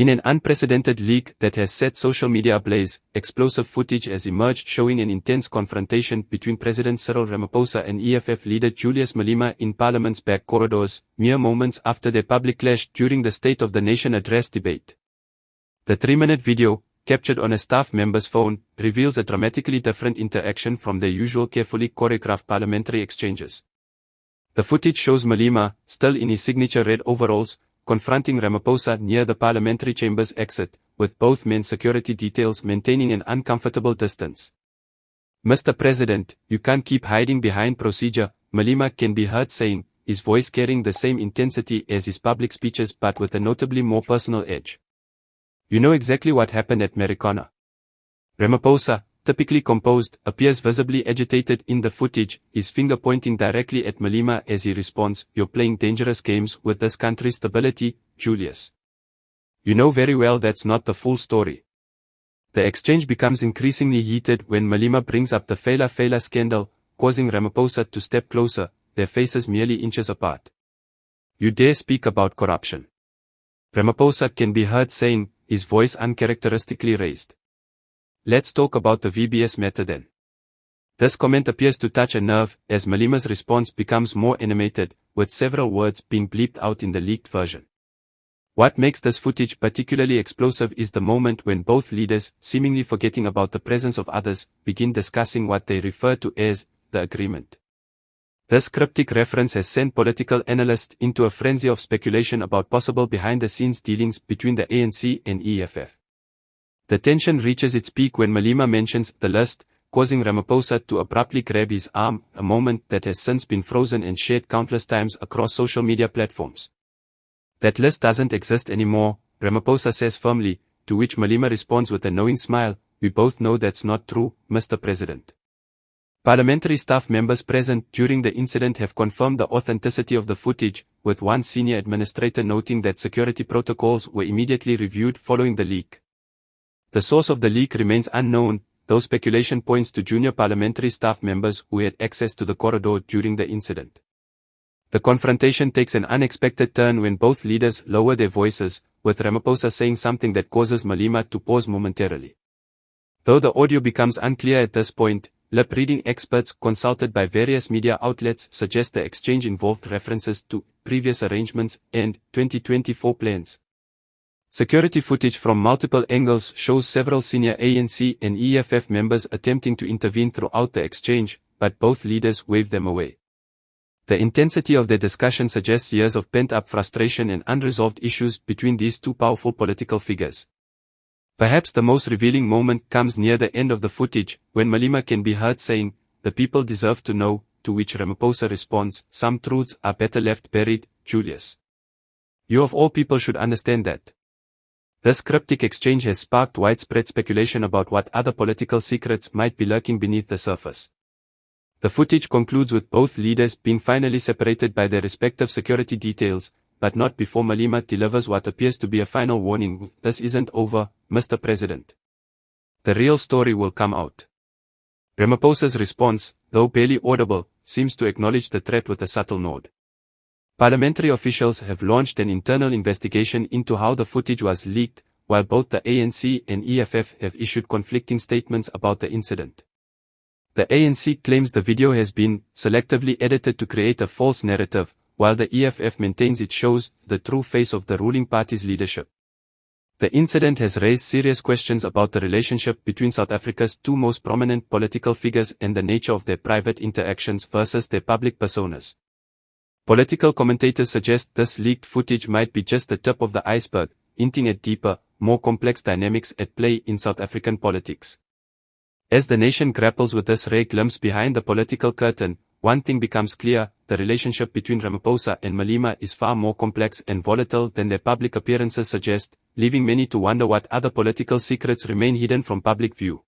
In an unprecedented leak that has set social media ablaze, explosive footage has emerged showing an intense confrontation between President Cyril Ramaphosa and EFF leader Julius Malema in Parliament's back corridors, mere moments after their public clash during the State of the Nation address debate. The 3-minute video, captured on a staff member's phone, reveals a dramatically different interaction from their usual carefully choreographed parliamentary exchanges. The footage shows Malema, still in his signature red overalls, confronting Ramaphosa near the parliamentary chamber's exit, with both men's security details maintaining an uncomfortable distance. "Mr. President, you can't keep hiding behind procedure," Malema can be heard saying, his voice carrying the same intensity as his public speeches but with a notably more personal edge. "You know exactly what happened at Marikana." Ramaphosa, typically composed, appears visibly agitated in the footage, his finger pointing directly at Malema as he responds, "You're playing dangerous games with this country's stability, Julius. You know very well that's not the full story." The exchange becomes increasingly heated when Malema brings up the Fela scandal, causing Ramaphosa to step closer, their faces merely inches apart. "You dare speak about corruption?" Ramaphosa can be heard saying, his voice uncharacteristically raised. "Let's talk about the VBS matter then." This comment appears to touch a nerve, as Malema's response becomes more animated, with several words being bleeped out in the leaked version. What makes this footage particularly explosive is the moment when both leaders, seemingly forgetting about the presence of others, begin discussing what they refer to as the agreement. This cryptic reference has sent political analysts into a frenzy of speculation about possible behind-the-scenes dealings between the ANC and EFF. The tension reaches its peak when Malema mentions the list, causing Ramaphosa to abruptly grab his arm, a moment that has since been frozen and shared countless times across social media platforms. "That list doesn't exist anymore," Ramaphosa says firmly, to which Malema responds with a knowing smile, "We both know that's not true, Mr. President." Parliamentary staff members present during the incident have confirmed the authenticity of the footage, with one senior administrator noting that security protocols were immediately reviewed following the leak. The source of the leak remains unknown, though speculation points to junior parliamentary staff members who had access to the corridor during the incident. The confrontation takes an unexpected turn when both leaders lower their voices, with Ramaphosa saying something that causes Malema to pause momentarily. Though the audio becomes unclear at this point, lip-reading experts consulted by various media outlets suggest the exchange involved references to previous arrangements and 2024 plans. Security footage from multiple angles shows several senior ANC and EFF members attempting to intervene throughout the exchange, but both leaders wave them away. The intensity of their discussion suggests years of pent-up frustration and unresolved issues between these two powerful political figures. Perhaps the most revealing moment comes near the end of the footage, when Malema can be heard saying, "The people deserve to know," to which Ramaphosa responds, "Some truths are better left buried, Julius. You of all people should understand that." This cryptic exchange has sparked widespread speculation about what other political secrets might be lurking beneath the surface. The footage concludes with both leaders being finally separated by their respective security details, but not before Malema delivers what appears to be a final warning: "This isn't over, Mr. President. The real story will come out." Ramaphosa's response, though barely audible, seems to acknowledge the threat with a subtle nod. Parliamentary officials have launched an internal investigation into how the footage was leaked, while both the ANC and EFF have issued conflicting statements about the incident. The ANC claims the video has been selectively edited to create a false narrative, while the EFF maintains it shows the true face of the ruling party's leadership. The incident has raised serious questions about the relationship between South Africa's two most prominent political figures and the nature of their private interactions versus their public personas. Political commentators suggest this leaked footage might be just the tip of the iceberg, hinting at deeper, more complex dynamics at play in South African politics. As the nation grapples with this rare glimpse behind the political curtain, one thing becomes clear: the relationship between Ramaphosa and Malema is far more complex and volatile than their public appearances suggest, leaving many to wonder what other political secrets remain hidden from public view.